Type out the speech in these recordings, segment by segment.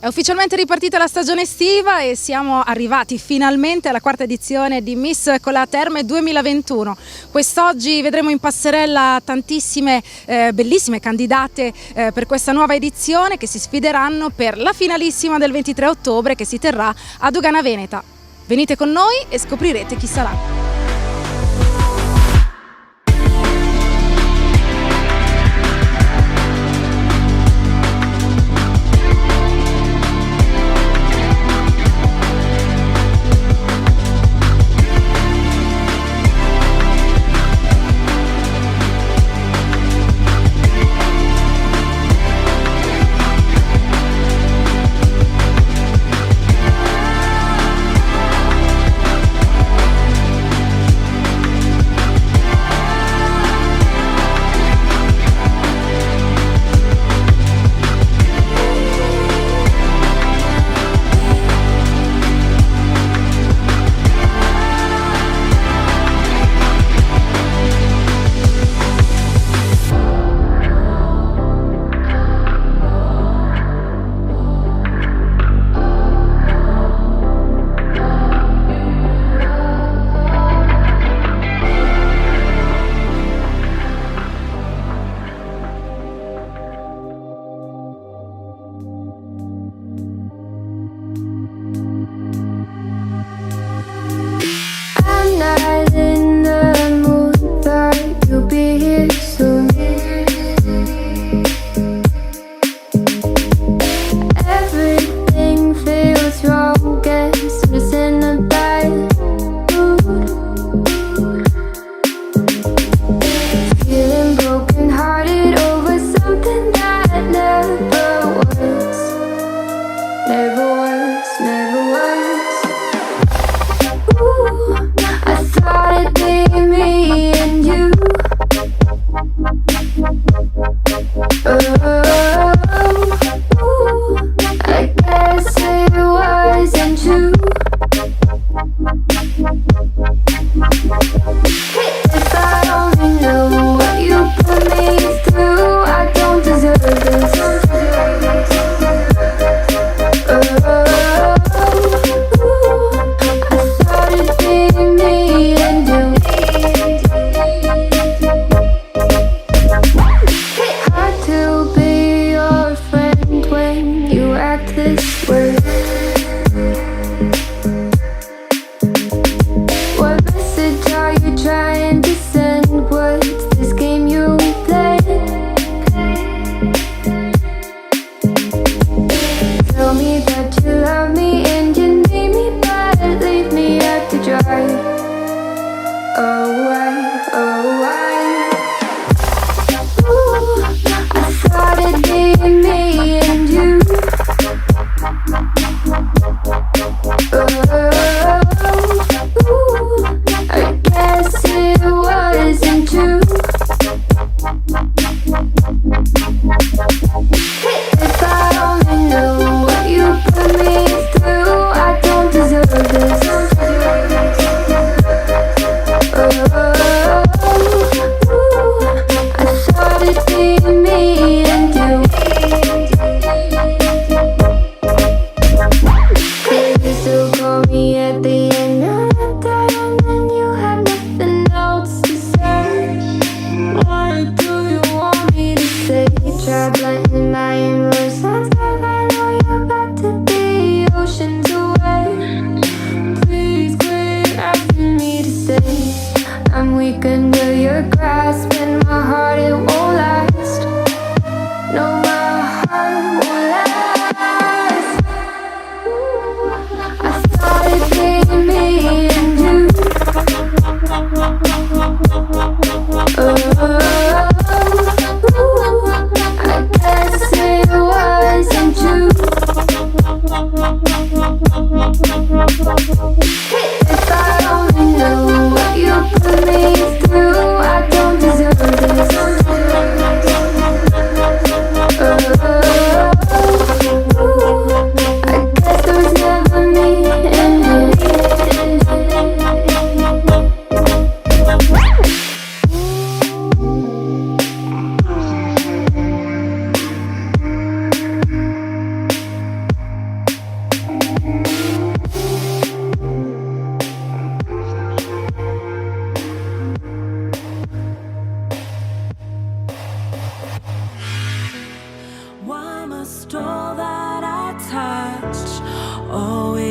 È ufficialmente ripartita la stagione estiva e siamo arrivati finalmente alla quarta edizione di Miss Colà Terme 2021. Quest'oggi vedremo in passerella tantissime bellissime candidate per questa nuova edizione che si sfideranno per la finalissima del 23 ottobre che si terrà a Dogana Veneta. Venite con noi e scoprirete chi sarà.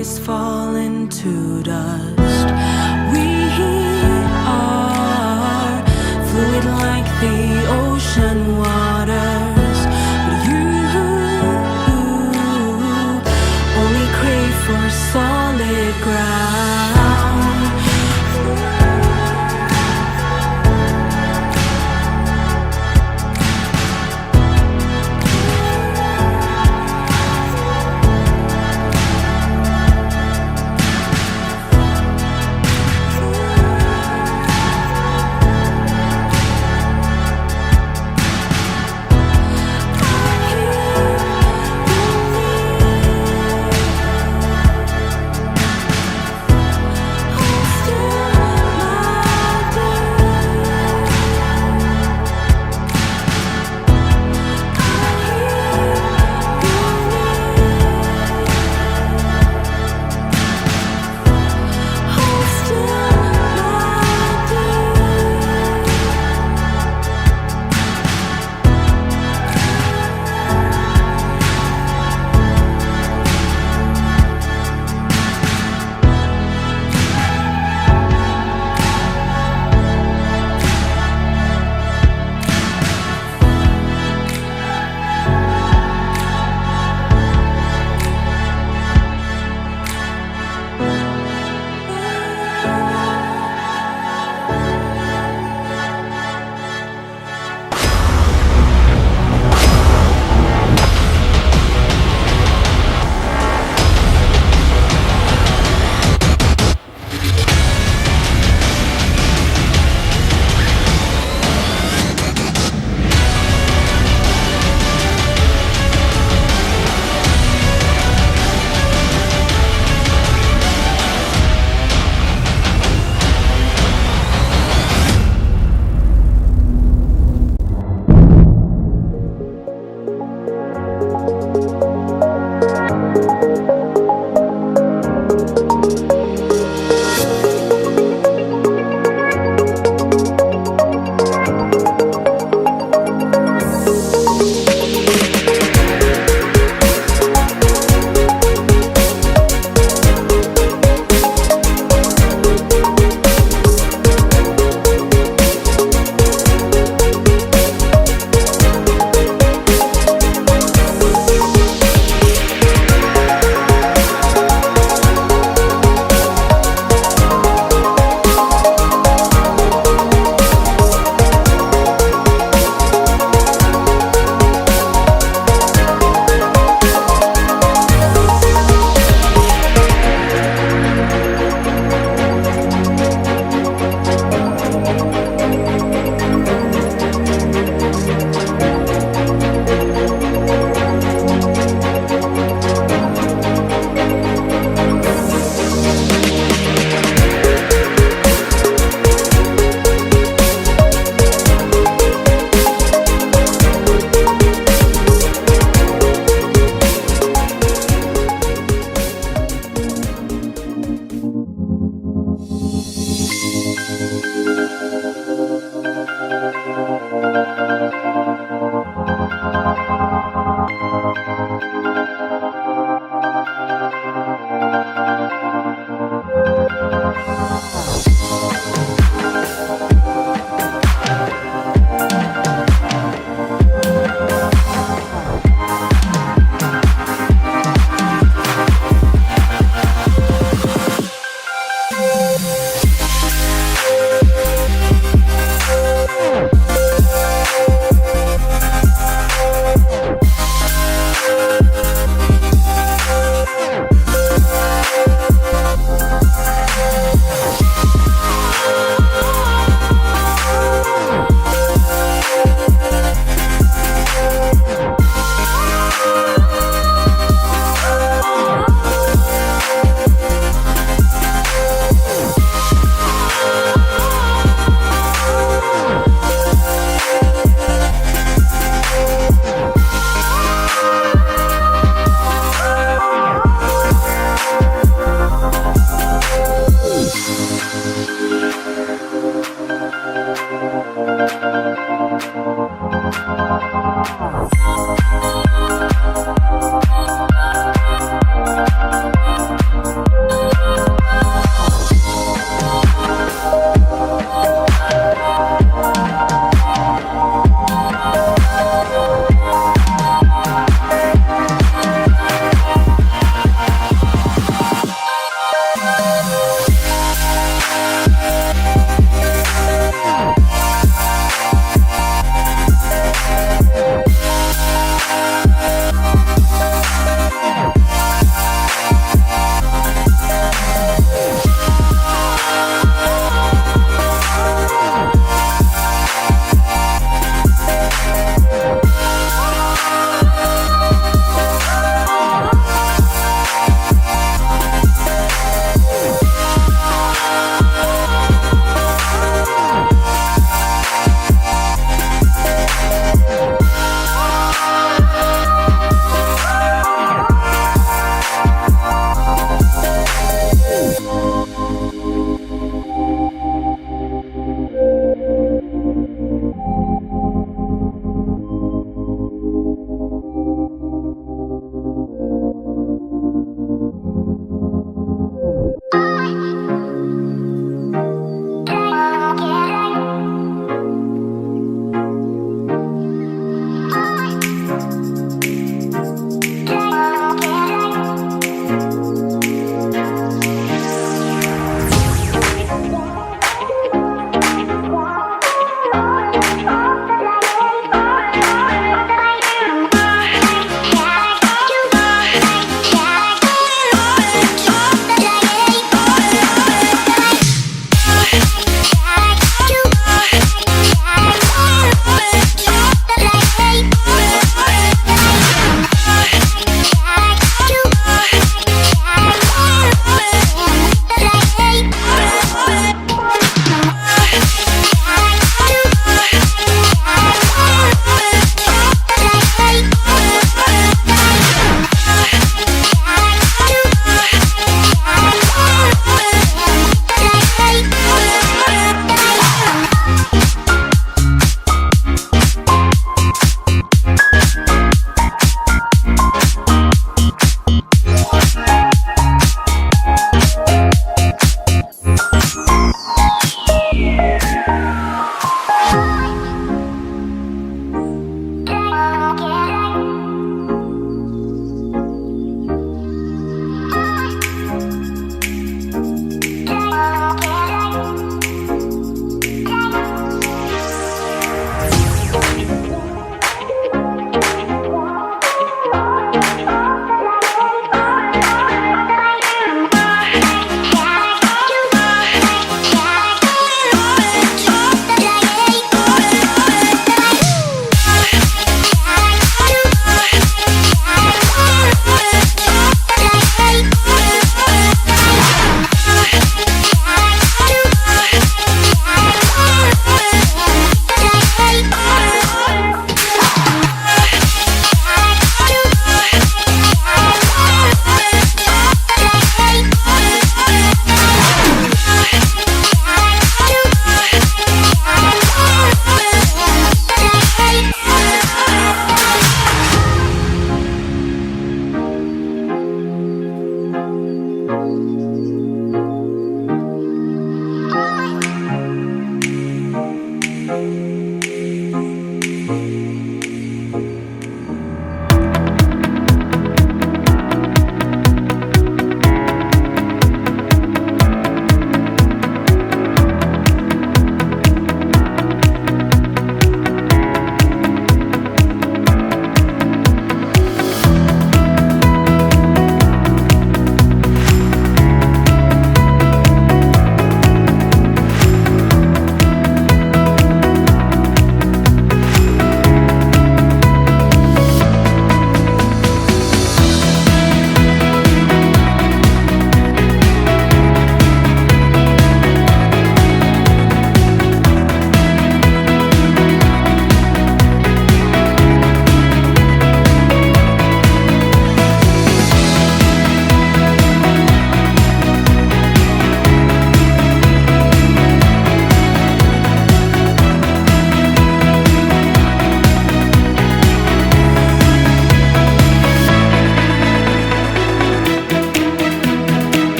always falling to dust. We are fluid like the ocean waters, but you only crave for solid ground.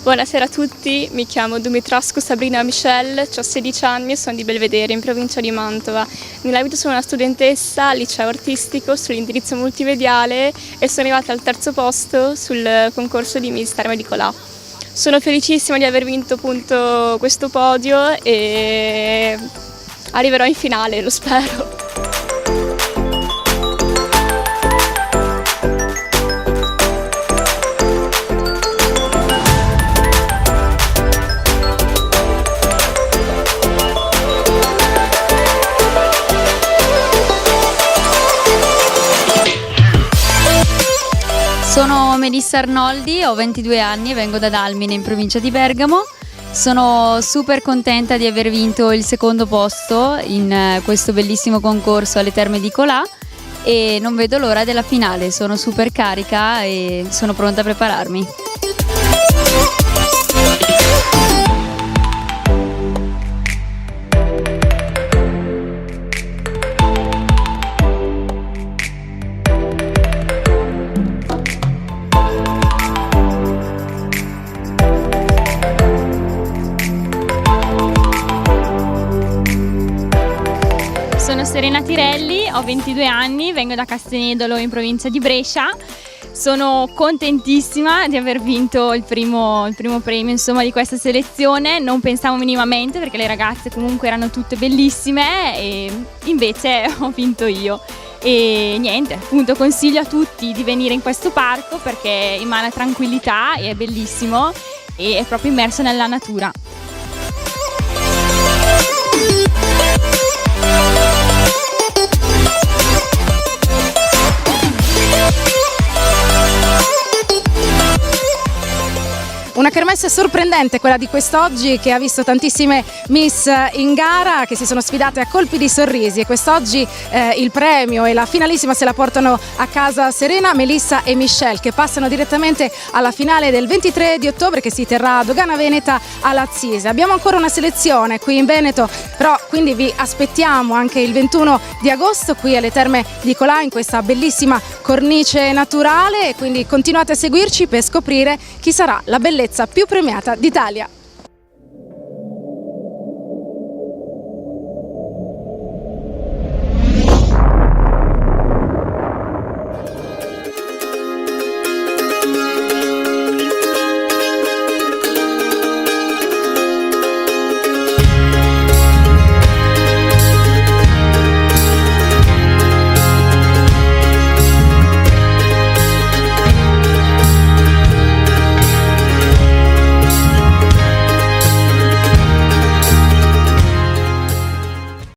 Buonasera a tutti, mi chiamo Dumitrascu Sabrina Michel, ho 16 anni e sono di Belvedere, in provincia di Mantova. Nell'abito sono una studentessa al liceo artistico sull'indirizzo multimediale e sono arrivata al 3° posto sul concorso di Miss Terme di Colà. Sono felicissima di aver vinto appunto questo podio e arriverò in finale, lo spero. Sono Melissa Arnoldi, ho 22 anni e vengo da Dalmine in provincia di Bergamo. Sono super contenta di aver vinto il 2° posto in questo bellissimo concorso alle Terme di Colà e non vedo l'ora della finale. Sono super carica e sono pronta a prepararmi. Sono Serena Tirelli, ho 22 anni, vengo da Castenedolo in provincia di Brescia. Sono contentissima di aver vinto il primo premio di questa selezione. Non pensavo minimamente, perché le ragazze comunque erano tutte bellissime e invece ho vinto io. E niente, appunto consiglio a tutti di venire in questo parco perché emana tranquillità e è bellissimo e è proprio immerso nella natura. Una kermesse sorprendente quella di quest'oggi, che ha visto tantissime miss in gara che si sono sfidate a colpi di sorrisi, e quest'oggi il premio e la finalissima se la portano a casa Serena, Melissa e Michelle, che passano direttamente alla finale del 23 di ottobre che si terrà a Dogana Veneta a Lazzise. Abbiamo ancora una selezione qui in Veneto, però quindi vi aspettiamo anche il 21 di agosto qui alle Terme di Colà in questa bellissima cornice naturale, e quindi continuate a seguirci per scoprire chi sarà la bellezza più premiata d'Italia.